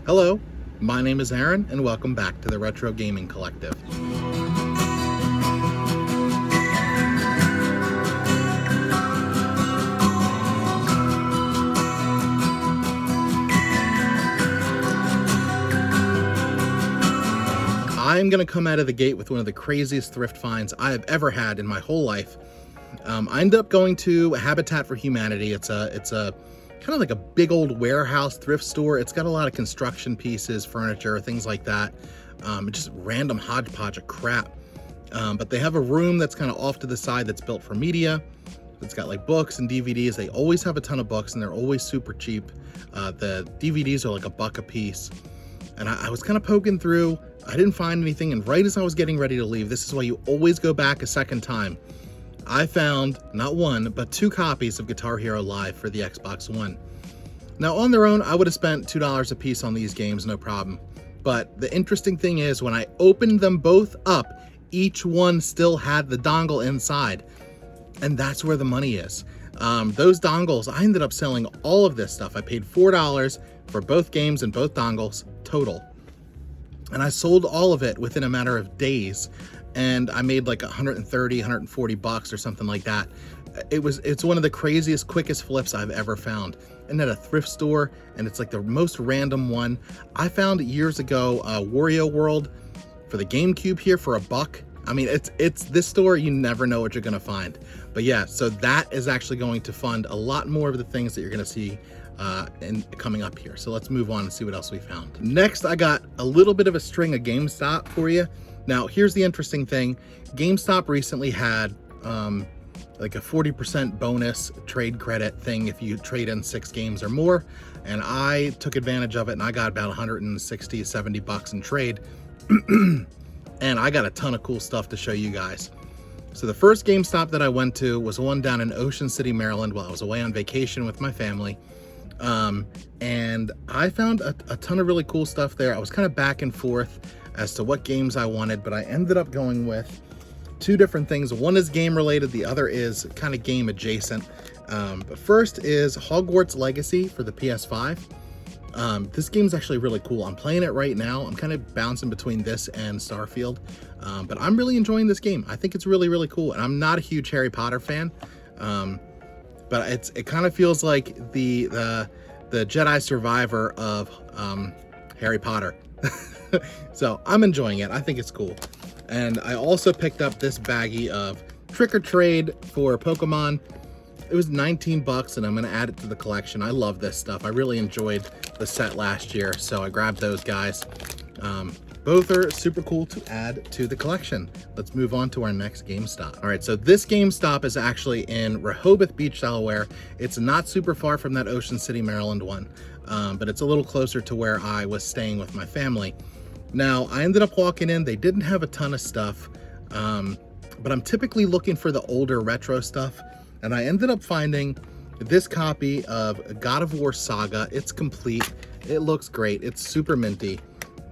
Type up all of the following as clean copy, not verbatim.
Hello, my name is Aaron, and welcome back to the Retro Gaming Collective. I'm going to come out of the gate with one of the craziest thrift finds I have ever had in my whole life. I ended up going to Habitat for Humanity. It's a kind of like a big old warehouse thrift store. It's got a lot of construction pieces, furniture, things like that. Just random hodgepodge of crap. But they have a room that's kind of off to the side that's built for media. It's got like books and DVDs. They always have a ton of books and they're always super cheap. The DVDs are like $1 a piece. And I was kind of poking through. I didn't find anything, and right as I was getting ready to leave, this is why you always go back a second time, I found not one, but 2 copies of Guitar Hero Live for the Xbox One. Now, on their own, I would have spent $2 a piece on these games, no problem. But the interesting thing is, when I opened them both up, each one still had the dongle inside. And that's where the money is. Those dongles, I ended up selling all of this stuff. I paid $4 for both games and both dongles total. And I sold all of it within a matter of days. And I made like 130, 140 bucks or something like that. It's one of the craziest, quickest flips I've ever found. And at a thrift store, and it's like the most random one. I found years ago Wario World for the GameCube here for $1. I mean, it's this store, you never know what you're gonna find. But yeah, so that is actually going to fund a lot more of the things that you're gonna see coming up here. So let's move on and see what else we found. Next, I got a little bit of a string of GameStop for you. Now, here's the interesting thing. GameStop recently had like a 40% bonus trade credit thing if you trade in 6 games or more. And I took advantage of it and I got about 160, 70 bucks in trade. And I got a ton of cool stuff to show you guys. So the first GameStop that I went to was one down in Ocean City, Maryland, while I was away on vacation with my family. And I found a ton of really cool stuff there. I was kind of back and forth as to what games I wanted, but I ended up going with 2 different things. One is game related, the other is kind of game adjacent. But first is Hogwarts Legacy for the PS5. This game's actually really cool. I'm playing it right now. I'm kind of bouncing between this and Starfield, but I'm really enjoying this game. I think it's really, really cool. And I'm not a huge Harry Potter fan, but it kind of feels like the Jedi Survivor of Harry Potter. So I'm enjoying it. I think it's cool. And I also picked up this baggie of Trick or Trade for Pokemon. It was 19 bucks, and I'm going to add it to the collection. I love this stuff. I really enjoyed the set last year, so I grabbed those guys. Both are super cool to add to the collection. Let's move on to our next GameStop. All right, so this GameStop is actually in Rehoboth Beach, Delaware. It's not super far from that Ocean City, Maryland one, but it's a little closer to where I was staying with my family. Now, I ended up walking in. They didn't have a ton of stuff, but I'm typically looking for the older retro stuff. And I ended up finding this copy of God of War Saga. It's complete. It looks great. It's super minty.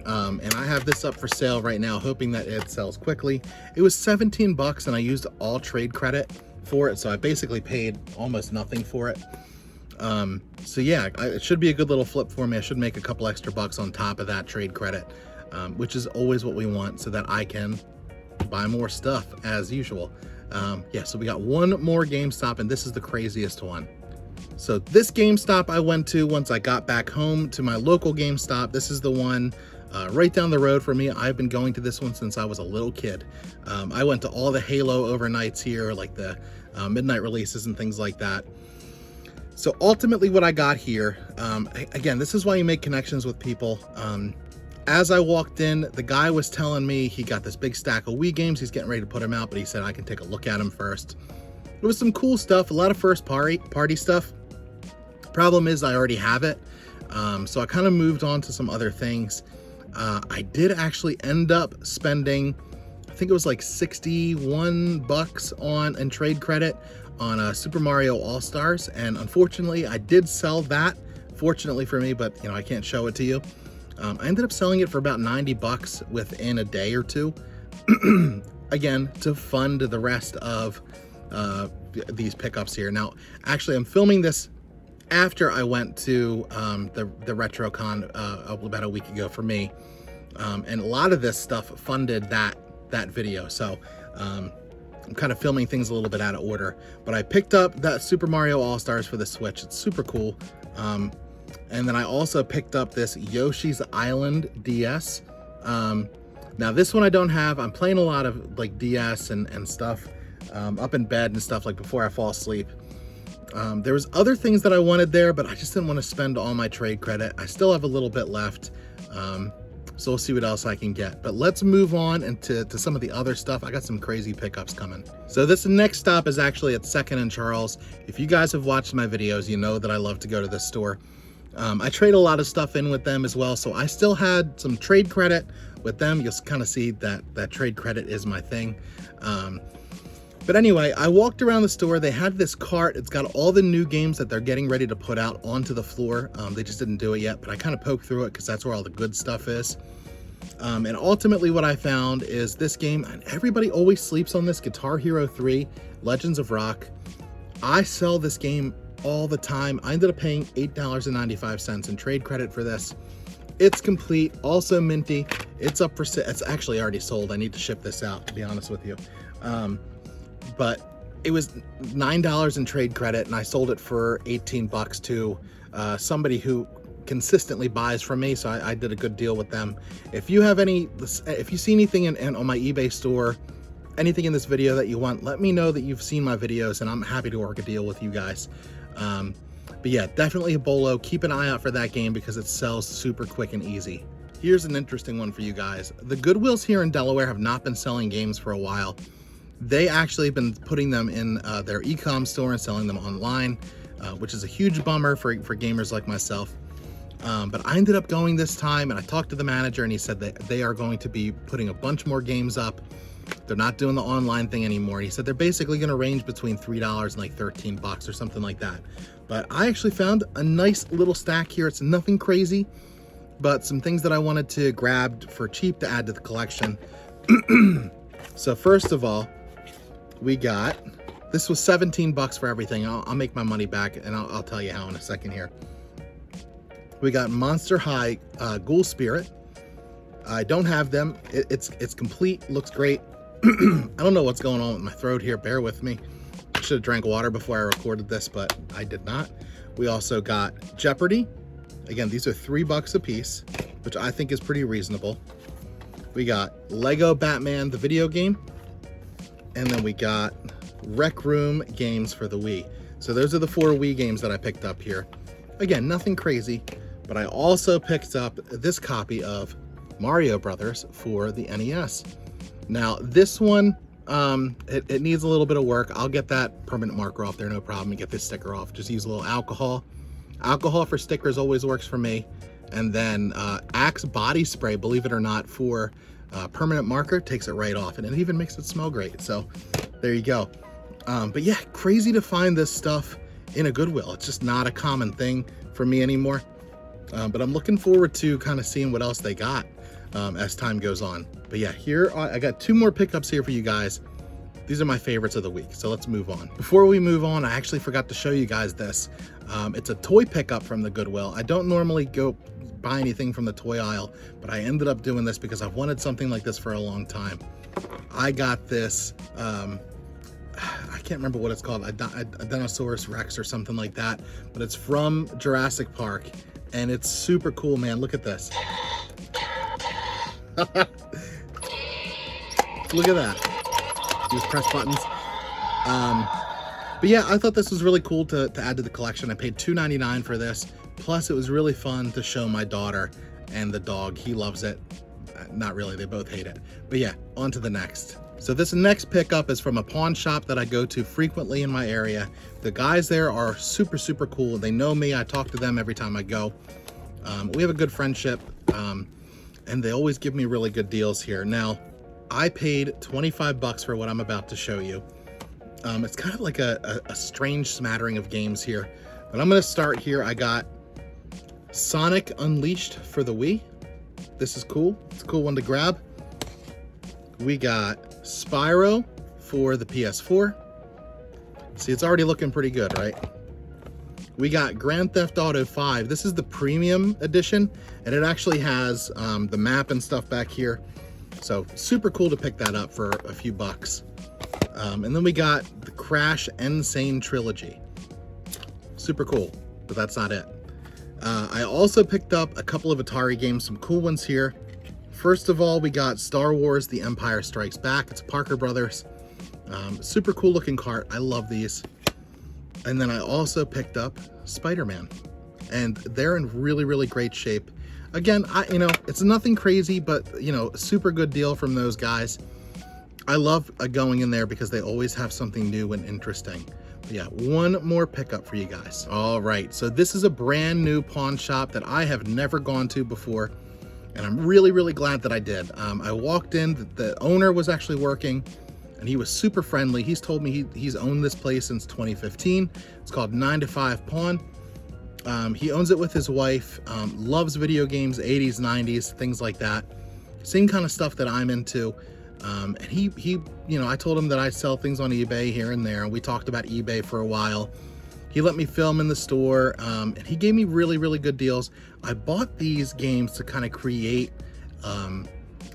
And I have this up for sale right now, hoping that it sells quickly. It was 17 bucks and I used all trade credit for it. So I basically paid almost nothing for it. So yeah, it should be a good little flip for me. I should make a couple extra bucks on top of that trade credit, which is always what we want so that I can buy more stuff as usual. Yeah, so we got one more GameStop, and this is the craziest one. So this GameStop I went to once I got back home to my local GameStop. This is the one right down the road from me. I've been going to this one since I was a little kid. I went to all the Halo overnights here, like the midnight releases and things like that. So ultimately what I got here, again, this is why you make connections with people. As I walked in, the guy was telling me he got this big stack of Wii games. He's getting ready to put them out, but he said I can take a look at them first. There was some cool stuff, a lot of first party stuff. Problem is I already have it. So I kind of moved on to some other things. I did actually end up spending, I think it was like 61 bucks in trade credit on Super Mario All-Stars. And unfortunately, I did sell that, fortunately for me, but I can't show it to you. I ended up selling it for about 90 bucks within a day or two. Again, to fund the rest of these pickups here. Now, actually, I'm filming this after I went to the RetroCon about a week ago for me, and a lot of this stuff funded that video. So I'm kind of filming things a little bit out of order, but I picked up that Super Mario All-Stars for the Switch. It's super cool. And then I also picked up this Yoshi's Island DS. Now this one I don't have. I'm playing a lot of like DS and stuff up in bed and stuff, like before I fall asleep. There was other things that I wanted there, but I just didn't want to spend all my trade credit. I still have a little bit left, so we'll see what else I can get. But let's move on into some of the other stuff. I got some crazy pickups coming. So this next stop is actually at 2nd and Charles. If you guys have watched my videos, you know that I love to go to this store. I trade a lot of stuff in with them as well, so I still had some trade credit with them. You'll kind of see that trade credit is my thing. But anyway, I walked around the store. They had this cart. It's got all the new games that they're getting ready to put out onto the floor. They just didn't do it yet, but I kind of poked through it because that's where all the good stuff is. And ultimately what I found is this game, and everybody always sleeps on this, Guitar Hero 3 Legends of Rock. I sell this game all the time. I ended up paying $8.95 in trade credit for this. It's complete, also minty. It's up for sale. It's actually already sold. I need to ship this out, to be honest with you. But it was $9 in trade credit, and I sold it for 18 bucks to somebody who consistently buys from me, so I did a good deal with them. If you see anything on my eBay store, anything in this video that you want, let me know that you've seen my videos, and I'm happy to work a deal with you guys. But yeah, definitely a bolo. Keep an eye out for that game because it sells super quick and easy. Here's an interesting one for you guys. The Goodwills here in Delaware have not been selling games for a while. They actually have been putting them in their e-com store and selling them online, which is a huge bummer for gamers like myself. But I ended up going this time, and I talked to the manager, and he said that they are going to be putting a bunch more games up. They're not doing the online thing anymore. He said they're basically going to range between $3 and like 13 bucks or something like that. But I actually found a nice little stack here. It's nothing crazy, but some things that I wanted to grab for cheap to add to the collection. So first of all, we got, this was 17 bucks for everything. I'll make my money back, and I'll tell you how in a second here. We got Monster High Ghoul Spirit. I don't have them. It's complete, looks great. I don't know what's going on with my throat here. Bear with me. I should have drank water before I recorded this, but I did not. We also got Jeopardy. Again, these are $3 a piece, which I think is pretty reasonable. We got Lego Batman, the video game. And then we got Rec Room games for the Wii. So those are the 4 Wii games that I picked up here. Again, nothing crazy, but I also picked up this copy of Mario Brothers for the NES. Now this one, it needs a little bit of work. I'll get that permanent marker off there, no problem, and get this sticker off. Just use a little alcohol. Alcohol for stickers always works for me. And then Axe body spray, believe it or not, for permanent marker, takes it right off, and it even makes it smell great. So there you go. But yeah, crazy to find this stuff in a Goodwill. It's just not a common thing for me anymore. But I'm looking forward to kind of seeing what else they got as time goes on. But yeah, here I got 2 more pickups here for you guys. These are my favorites of the week, so let's move on. Before we move on, I actually forgot to show you guys this. It's a toy pickup from the Goodwill. I don't normally go buy anything from the toy aisle, but I ended up doing this because I've wanted something like this for a long time. I got this, I can't remember what it's called, a Dinosaurus Rex or something like that, but it's from Jurassic Park, and it's super cool, man. Look at this. Look at that. Just press buttons. But yeah, I thought this was really cool to add to the collection. I paid $2.99 for this. Plus, it was really fun to show my daughter and the dog. He loves it. Not really, they both hate it. But yeah, on to the next. So this next pickup is from a pawn shop that I go to frequently in my area. The guys there are super, super cool. They know me. I talk to them every time I go. We have a good friendship, and they always give me really good deals here. Now, I paid 25 bucks for what I'm about to show you. It's kind of like a strange smattering of games here, but I'm going to start here. I got Sonic Unleashed for the Wii. This is cool. It's a cool one to grab. We got Spyro for the PS4. See, it's already looking pretty good, right? We got Grand Theft Auto 5. This is the premium edition, and it actually has the map and stuff back here. So super cool to pick that up for a few bucks. And then we got the Crash N. Sane Trilogy. Super cool, but that's not it. I also picked up a couple of Atari games, some cool ones here. First of all, we got Star Wars The Empire Strikes Back. It's Parker Brothers. Super cool looking cart. I love these. And then I also picked up Spider-Man, and they're in really, really great shape. Again, it's nothing crazy, but a super good deal from those guys. I love going in there because they always have something new and interesting. But yeah, one more pickup for you guys. All right, so this is a brand new pawn shop that I have never gone to before, and I'm really, really glad that I did. I walked in, the owner was actually working, and he was super friendly. He's told me he's owned this place since 2015. It's called 9 to 5 Pawn. He owns it with his wife, loves video games, 80s, 90s, things like that. Same kind of stuff that I'm into. And he, I told him that I sell things on eBay here and there, and we talked about eBay for a while. He let me film in the store, and he gave me really, really good deals. I bought these games to kind of create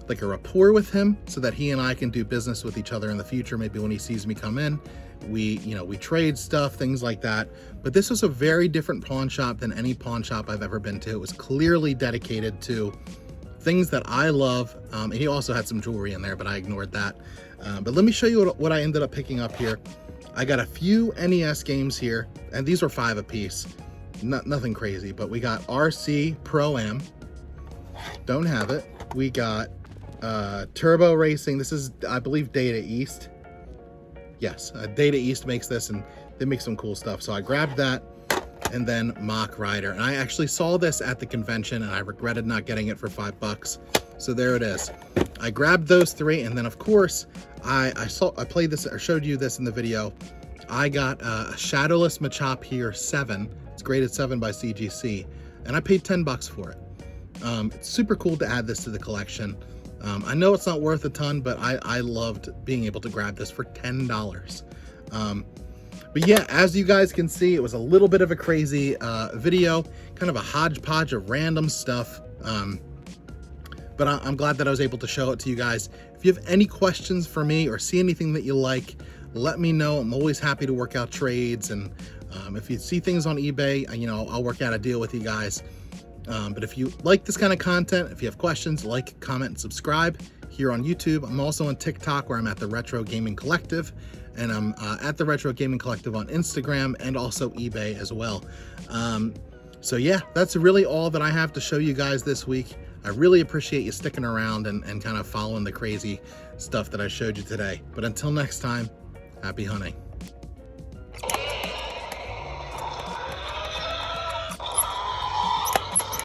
like a rapport with him so that he and I can do business with each other in the future. Maybe when he sees me come in, we trade stuff, things like that. But this was a very different pawn shop than any pawn shop I've ever been to. It was clearly dedicated to things that I love. And he also had some jewelry in there, but I ignored that. But let me show you what I ended up picking up here. I got a few NES games here, and these are 5 apiece. Nothing crazy, but we got RC Pro-Am. Don't have it. We got Turbo Racing. This is, I believe, Data East. Yes, Data East makes this, and they make some cool stuff. So I grabbed that, and then Mach Rider. And I actually saw this at the convention, and I regretted not getting it for $5. So there it is. I grabbed those 3, and then of course I played this, or showed you this in the video. I got a Shadowless Machop here 7. It's graded 7 by CGC, and I paid $10 for it. It's super cool to add this to the collection. I know it's not worth a ton, but I loved being able to grab this for $10. But yeah, as you guys can see, it was a little bit of a crazy video, kind of a hodgepodge of random stuff. But I'm glad that I was able to show it to you guys. If you have any questions for me or see anything that you like, let me know. I'm always happy to work out trades. And if you see things on eBay, I'll work out a deal with you guys. But if you like this kind of content, if you have questions, like, comment, and subscribe here on YouTube. I'm also on TikTok, where I'm at the Retro Gaming Collective, and I'm at the Retro Gaming Collective on Instagram and also eBay as well. So yeah, that's really all that I have to show you guys this week. I really appreciate you sticking around and kind of following the crazy stuff that I showed you today. But until next time, happy hunting.